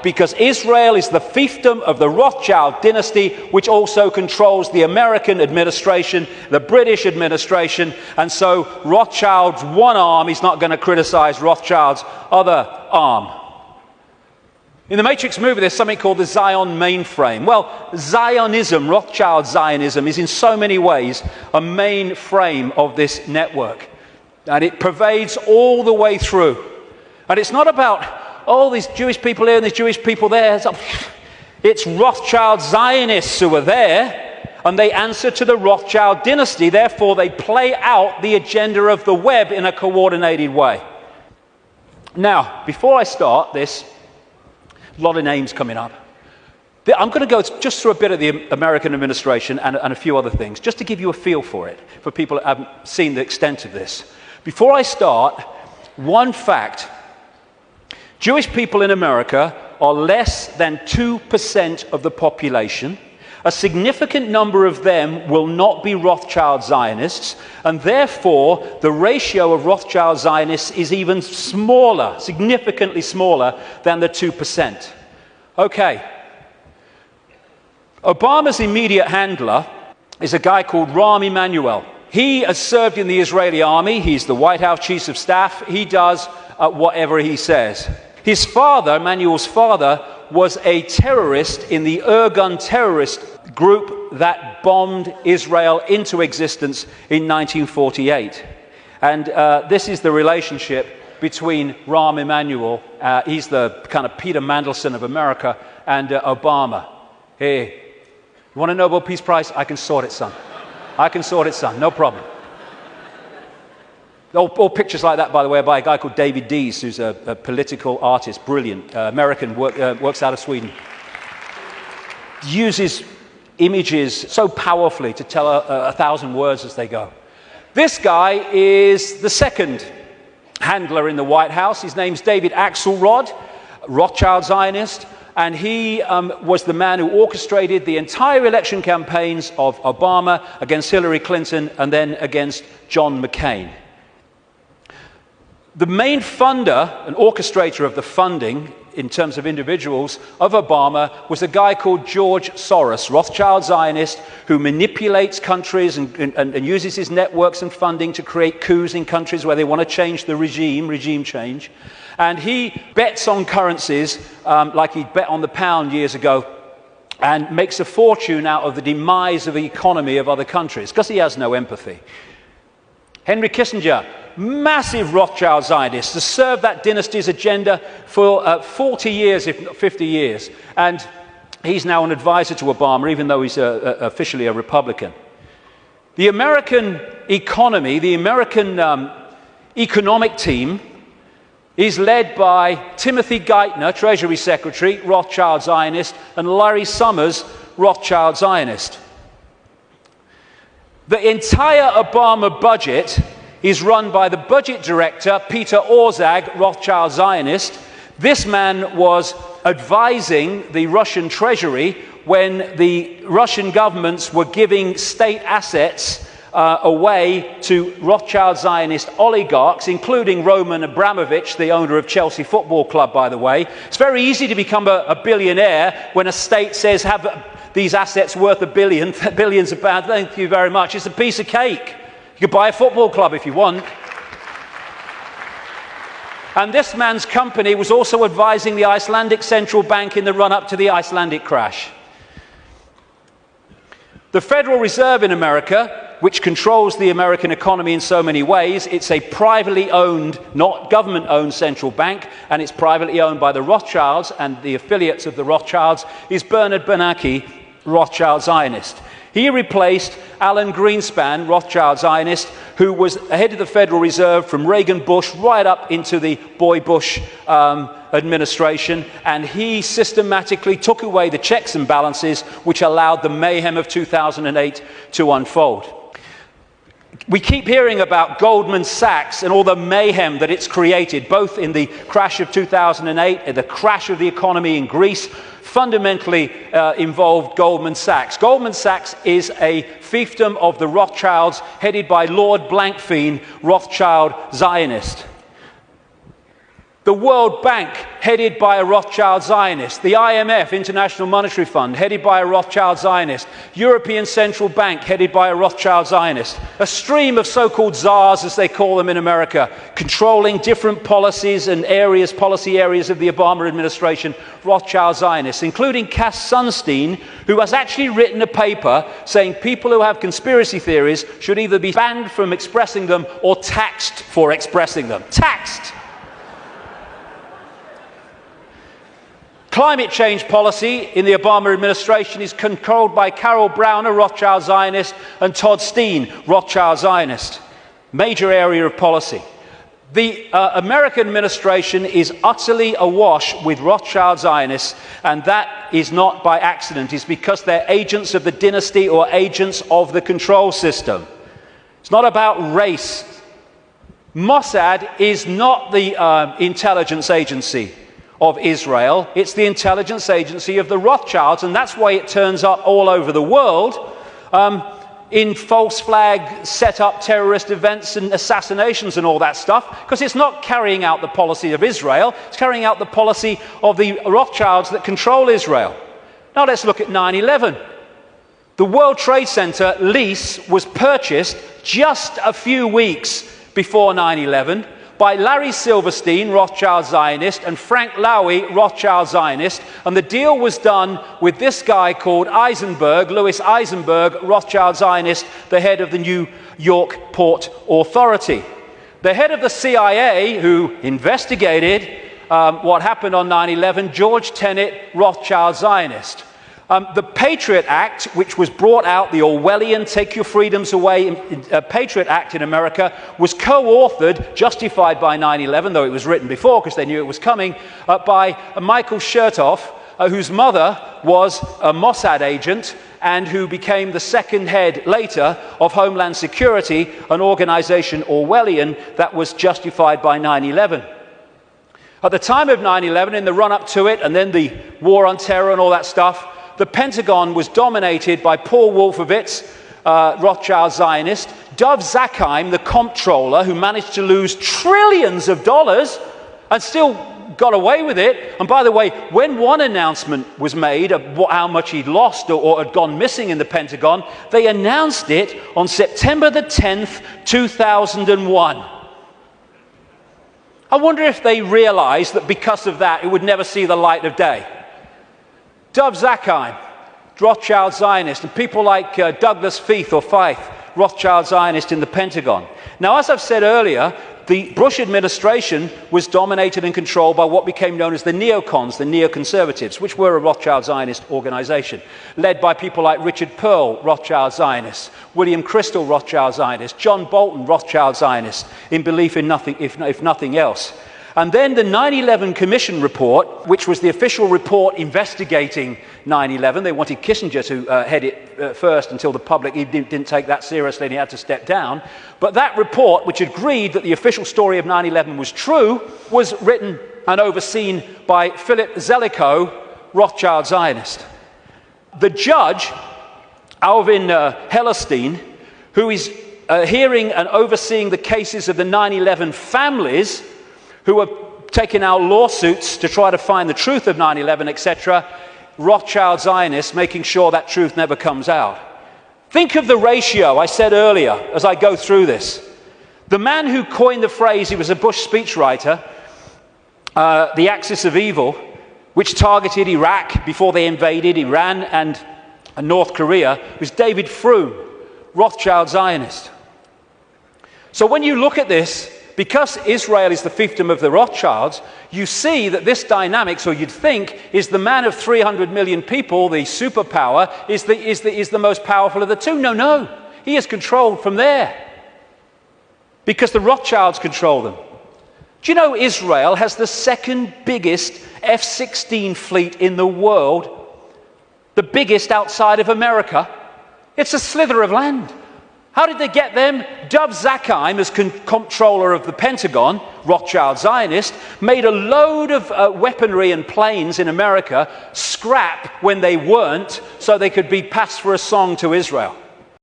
Because Israel is the fiefdom of the Rothschild dynasty, which also controls the American administration, the British administration, and so Rothschild's one arm is not going to criticize Rothschild's other arm. In the Matrix movie, there's something called the Zion mainframe. Well, Zionism, Rothschild Zionism, is in so many ways a mainframe of this network. And it pervades all the way through. And it's not about, oh, these Jewish people here and these Jewish people there. It's Rothschild Zionists who are there, and they answer to the Rothschild dynasty. Therefore, they play out the agenda of the web in a coordinated way. Now, before I start this, a lot of names coming up. I'm going to go just through a bit of the American administration and a few other things, just to give you a feel for it, for people that haven't seen the extent of this. Before I start, one fact. Jewish people in America are less than 2% of the population. A significant number of them will not be Rothschild Zionists, and therefore the ratio of Rothschild Zionists is even smaller, significantly smaller than the 2%. Okay. Obama's immediate handler is a guy called Rahm Emanuel. He has served in the Israeli army. He's the White House Chief of Staff. He does whatever he says. His father, Emanuel's father, was a terrorist in the Irgun terrorist group that bombed Israel into existence in 1948. And this is the relationship between Rahm Emanuel, he's the kind of Peter Mandelson of America, and Obama. Hey, you want a Nobel Peace Prize? I can sort it, son. I can sort it, son. No problem. All pictures like that, by the way, are by a guy called David Dees, who's a political artist, brilliant, American, works out of Sweden. Uses images so powerfully to tell a thousand words as they go. This guy is the second handler in the White House. His name's David Axelrod, Rothschild Zionist, and he was the man who orchestrated the entire election campaigns of Obama against Hillary Clinton and then against John McCain. The main funder and orchestrator of the funding, in terms of individuals, of Obama was a guy called George Soros, Rothschild Zionist, who manipulates countries and uses his networks and funding to create coups in countries where they want to change the regime change. And he bets on currencies like he bet on the pound years ago and makes a fortune out of the demise of the economy of other countries because he has no empathy. Henry Kissinger, massive Rothschild Zionist, has served that dynasty's agenda for 40 years, if not 50 years. And he's now an advisor to Obama, even though he's officially a Republican. The American economy, the American economic team, is led by Timothy Geithner, Treasury Secretary, Rothschild Zionist, and Larry Summers, Rothschild Zionist. The entire Obama budget is run by the budget director, Peter Orszag, Rothschild Zionist. This man was advising the Russian treasury when the Russian governments were giving state assets away to Rothschild Zionist oligarchs, including Roman Abramovich, the owner of Chelsea Football Club, by the way. It's very easy to become a billionaire when a state says, have these assets worth $1 billion, billions of pounds. Thank you very much. It's a piece of cake. You could buy a football club if you want. And this man's company was also advising the Icelandic central bank in the run-up to the Icelandic crash. The Federal Reserve in America, which controls the American economy in so many ways, it's a privately owned, not government-owned central bank, and it's privately owned by the Rothschilds and the affiliates of the Rothschilds, is Bernard Bernanke, Rothschild Zionist. He replaced Alan Greenspan, Rothschild Zionist, who was head of the Federal Reserve from Reagan Bush right up into the Boy Bush administration, and he systematically took away the checks and balances which allowed the mayhem of 2008 to unfold. We keep hearing about Goldman Sachs and all the mayhem that it's created, both in the crash of 2008 and the crash of the economy in Greece, fundamentally involved Goldman Sachs. Goldman Sachs is a fiefdom of the Rothschilds, headed by Lord Blankfein, Rothschild Zionist. The World Bank, headed by a Rothschild Zionist. The IMF, International Monetary Fund, headed by a Rothschild Zionist. European Central Bank, headed by a Rothschild Zionist. A stream of so-called czars, as they call them in America, controlling different policies and areas, policy areas of the Obama administration, Rothschild Zionists, including Cass Sunstein, who has actually written a paper saying people who have conspiracy theories should either be banned from expressing them or taxed for expressing them. Taxed! Climate change policy in the Obama administration is controlled by Carol Brown, a Rothschild Zionist, and Todd Steen, Rothschild Zionist. Major area of policy. The American administration is utterly awash with Rothschild Zionists, and that is not by accident. It's because they're agents of the dynasty or agents of the control system. It's not about race. Mossad is not the intelligence agency of Israel. It's the intelligence agency of the Rothschilds, and that's why it turns up all over the world in false flag set up terrorist events and assassinations and all that stuff, because it's not carrying out the policy of Israel, it's carrying out the policy of the Rothschilds that control Israel. Now let's look at 9/11. The World Trade Center lease was purchased just a few weeks before 9/11 by Larry Silverstein, Rothschild Zionist, and Frank Lowy, Rothschild Zionist, and the deal was done with this guy called Eisenberg, Louis Eisenberg, Rothschild Zionist, the head of the New York Port Authority. The head of the CIA, who investigated what happened on 9/11, George Tenet, Rothschild Zionist. The Patriot Act, which was brought out, the Orwellian Take Your Freedoms Away Patriot Act in America, was co-authored, justified by 9/11, though it was written before because they knew it was coming, by Michael Chertoff, whose mother was a Mossad agent and who became the second head later of Homeland Security, an organization Orwellian that was justified by 9/11. At the time of 9/11, in the run-up to it, and then the war on terror and all that stuff, the Pentagon was dominated by Paul Wolfowitz, Rothschild Zionist, Dov Zakheim, the comptroller, who managed to lose trillions of dollars and still got away with it. And by the way, when one announcement was made of how much he'd lost or had gone missing in the Pentagon, they announced it on September the 10th, 2001. I wonder if they realized that because of that, it would never see the light of day. Dov Zakheim, Rothschild Zionist, and people like Douglas Feith or Feith, Rothschild Zionist in the Pentagon. Now, as I've said earlier, the Bush administration was dominated and controlled by what became known as the neocons, the neoconservatives, which were a Rothschild Zionist organization, led by people like Richard Pearl, Rothschild Zionist, William Crystal, Rothschild Zionist, John Bolton, Rothschild Zionist, in belief in nothing, if nothing else. And then the 9/11 Commission report, which was the official report investigating 9/11. They wanted Kissinger to head it first until the public didn't take that seriously and he had to step down. But that report, which agreed that the official story of 9/11 was true, was written and overseen by Philip Zelikow, Rothschild Zionist. The judge, Alvin Hellerstein, who is hearing and overseeing the cases of the 9/11 families, who are taking out lawsuits to try to find the truth of 9/11, etc., Rothschild Zionists making sure that truth never comes out. Think of the ratio I said earlier as I go through this. The man who coined the phrase, he was a Bush speechwriter, the axis of evil, which targeted Iraq before they invaded Iran and North Korea, was David Froome, Rothschild Zionist. So when you look at this, because Israel is the fiefdom of the Rothschilds, you see that this dynamics, or you'd think, is the man of 300 million people, the superpower, is the most powerful of the two. No. He is controlled from there. Because the Rothschilds control them. Do you know Israel has the second biggest F-16 fleet in the world? The biggest outside of America? It's a slither of land. How did they get them? Dov Zakheim, as comptroller of the Pentagon, Rothschild Zionist, made a load of weaponry and planes in America scrap when they weren't, so they could be passed for a song to Israel.